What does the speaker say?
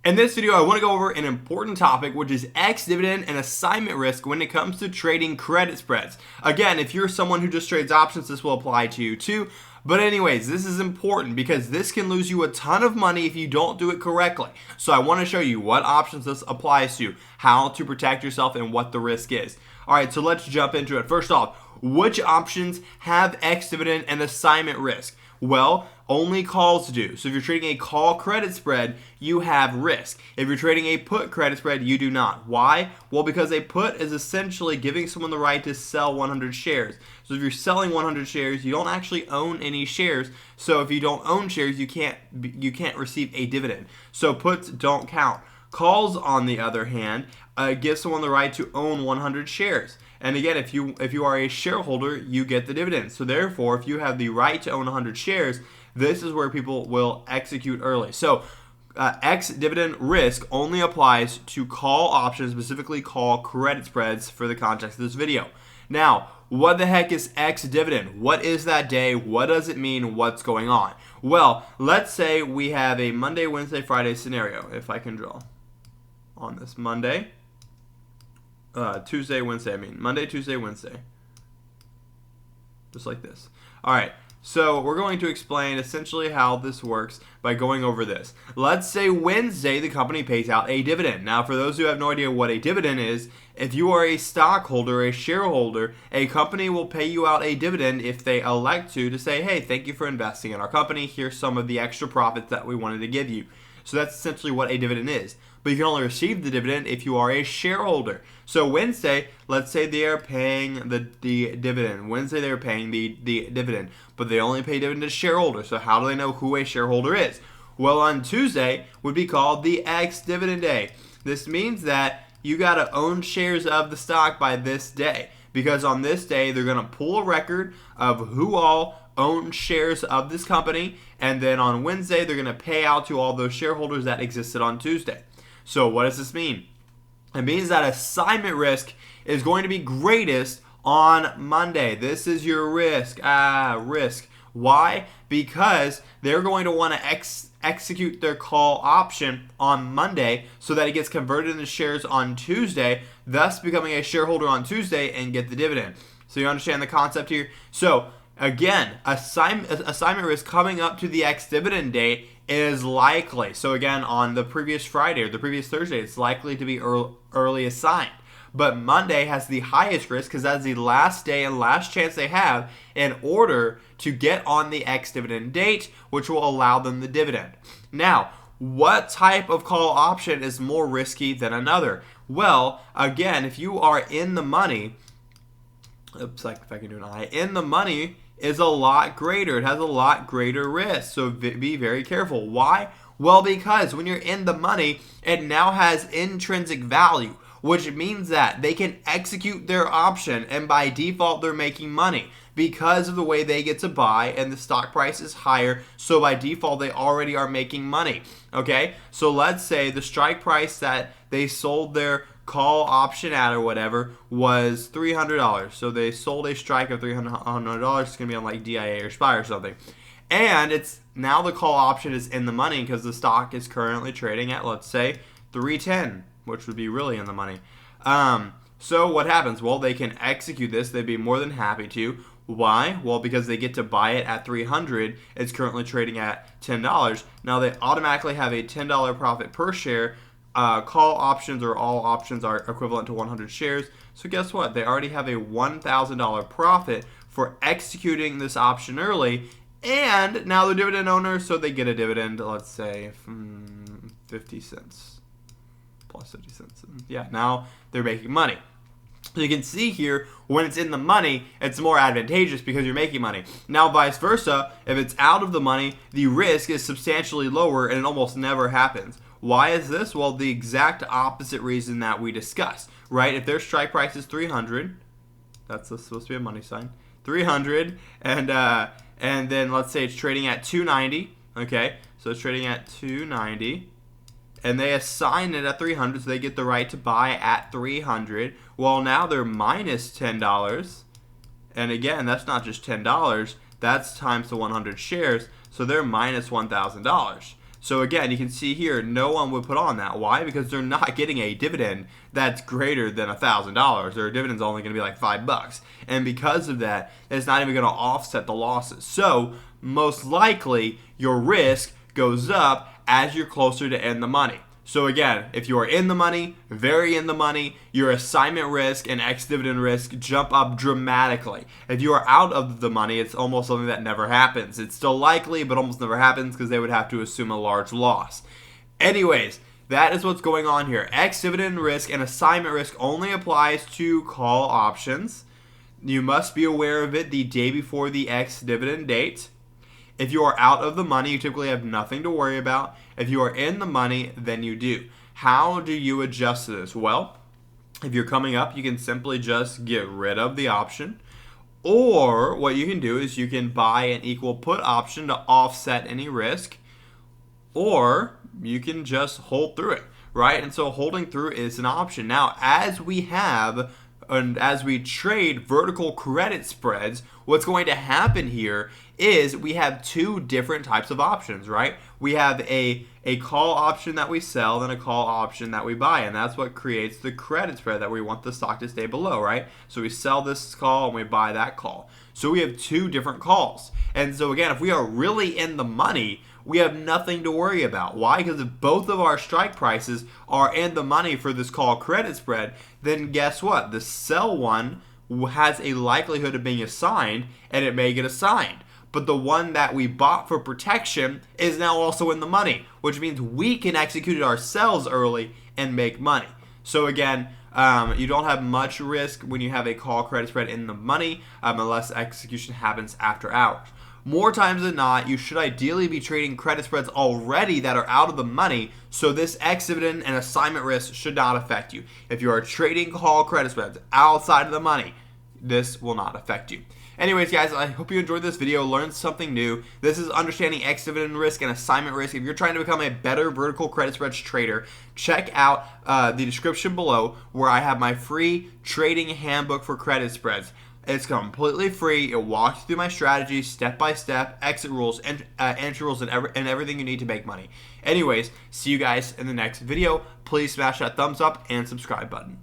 In this video, I want to go over an important topic, which is ex-dividend and assignment risk when it comes to trading credit spreads. Again, if you're someone who just trades options, this will apply to you too. But anyways, this is important because this can lose you a ton of money if you don't do it correctly. So I want to show you what options this applies to, how to protect yourself, and what the risk is. All right, so let's jump into it. First off, which options have ex-dividend and assignment risk? Well, only calls do. So if you're trading a call credit spread, you have risk. If you're trading a put credit spread, you do not. Why? Well, because a put is essentially giving someone the right to sell 100 shares. So if you're selling 100 shares, you don't actually own any shares. So if you don't own shares, you can't receive a dividend. So puts don't count. Calls, on the other hand, give someone the right to own 100 shares. And again, if you are a shareholder, you get the dividend. So therefore, if you have the right to own 100 shares, this is where people will execute early. So ex-dividend risk only applies to call options, specifically call credit spreads for the context of this video. Now, what the heck is ex-dividend? What is that day? What does it mean? What's going on? Well, let's say we have a Monday, Wednesday, Friday scenario. If I can draw on this Monday. Tuesday, Wednesday, Monday, Tuesday, Wednesday. Just like this. All right, so we're going to explain essentially how this works by going over this. Let's say Wednesday, the company pays out a dividend. Now, for those who have no idea what a dividend is, if you are a stockholder, a shareholder, a company will pay you out a dividend if they elect to say, hey, thank you for investing in our company. Here's some of the extra profits that we wanted to give you. So that's essentially what a dividend is. But you can only receive the dividend if you are a shareholder. So Wednesday, let's say they are paying the dividend. Wednesday they are paying the dividend, but they only pay dividend to shareholders. So how do they know who a shareholder is? Well, on Tuesday would be called the ex-dividend day. This means that you got to own shares of the stock by this day, because on this day they're going to pull a record of who all own shares of this company, and then on Wednesday they're going to pay out to all those shareholders that existed on Tuesday. So what does this mean? It means that assignment risk is going to be greatest on Monday. This is your risk. Risk. Why? Because they're going to want to execute their call option on Monday so that it gets converted into shares on Tuesday, thus becoming a shareholder on Tuesday and get the dividend. So you understand the concept here? So again, assignment risk coming up to the ex-dividend date is likely. So again, on the previous Friday or the previous Thursday, it's likely to be early assigned. But Monday has the highest risk because that's the last day and last chance they have in order to get on the ex-dividend date, which will allow them the dividend. Now, what type of call option is more risky than another? Well, again, if you are in the money, in the money is a lot greater. It has a lot greater risk. So be very careful. Why? Well, because when you're in the money, it now has intrinsic value, which means that they can execute their option, and by default, they're making money because of the way they get to buy, and the stock price is higher. So by default, they already are making money. Okay? So let's say the strike price that they sold their call option at or whatever was $300. So they sold a strike of $300. It's going to be on like DIA or SPY or something. And it's now the call option is in the money because the stock is currently trading at, let's say, 310, which would be really in the money. So what happens? Well, they can execute this. They'd be more than happy to. Why? Well, because they get to buy it at $300. It's currently trading at $10. Now they automatically have a $10 profit per share. Call options or all options are equivalent to 100 shares. So guess what? They already have a $1,000 profit for executing this option early. And now they're dividend owners, so they get a dividend, let's say, 50 cents. Plus 50 cents. Yeah, now they're making money. So you can see here, when it's in the money, it's more advantageous because you're making money. Now, vice versa, if it's out of the money, the risk is substantially lower and it almost never happens. Why is this? Well, the exact opposite reason that we discussed, right? If their strike price is 300, that's supposed to be a money sign, 300, and then let's say it's trading at 290, okay? So it's trading at 290, and they assign it at 300, so they get the right to buy at 300. Well, now they're minus $10, and again, that's not just $10, that's times the 100 shares, so they're minus $1,000. So again, you can see here, no one would put on that. Why? Because they're not getting a dividend that's greater than $1,000. Their dividend's only going to be like $5. And because of that, it's not even going to offset the losses. So most likely, your risk goes up as you're closer to in the money. So again, if you are in the money, very in the money, your assignment risk and ex-dividend risk jump up dramatically. If you are out of the money, it's almost something that never happens. It's still likely, but almost never happens because they would have to assume a large loss. Anyways, that is what's going on here. Ex-dividend risk and assignment risk only applies to call options. You must be aware of it the day before the ex-dividend date. If you are out of the money, you typically have nothing to worry about. If you are in the money, then you do. How do you adjust to this? Well, if you're coming up, you can simply just get rid of the option. Or what you can do is you can buy an equal put option to offset any risk. Or you can just hold through it, right? And so holding through is an option. Now, as we trade vertical credit spreads, what's going to happen here is we have two different types of options, right? We have a call option that we sell and a call option that we buy, and that's what creates the credit spread that we want the stock to stay below, right? So we sell this call and we buy that call. So we have two different calls. And so again, if we are really in the money, we have nothing to worry about. Why? Because if both of our strike prices are in the money for this call credit spread, then guess what? The sell one has a likelihood of being assigned, and it may get assigned. But the one that we bought for protection is now also in the money, which means we can execute it ourselves early and make money. So again, you don't have much risk when you have a call credit spread in the money unless execution happens after hours. More times than not, you should ideally be trading credit spreads already that are out of the money, so this ex-dividend and assignment risk should not affect you. If you are trading call credit spreads outside of the money, this will not affect you. Anyways, guys, I hope you enjoyed this video, learned something new. This is understanding ex-dividend risk and assignment risk. If you're trying to become a better vertical credit spreads trader, check out the description below where I have my free trading handbook for credit spreads. It's completely free. It walks you through my strategy, step by step, exit rules, and entry rules, and everything you need to make money. Anyways, see you guys in the next video. Please smash that thumbs up and subscribe button.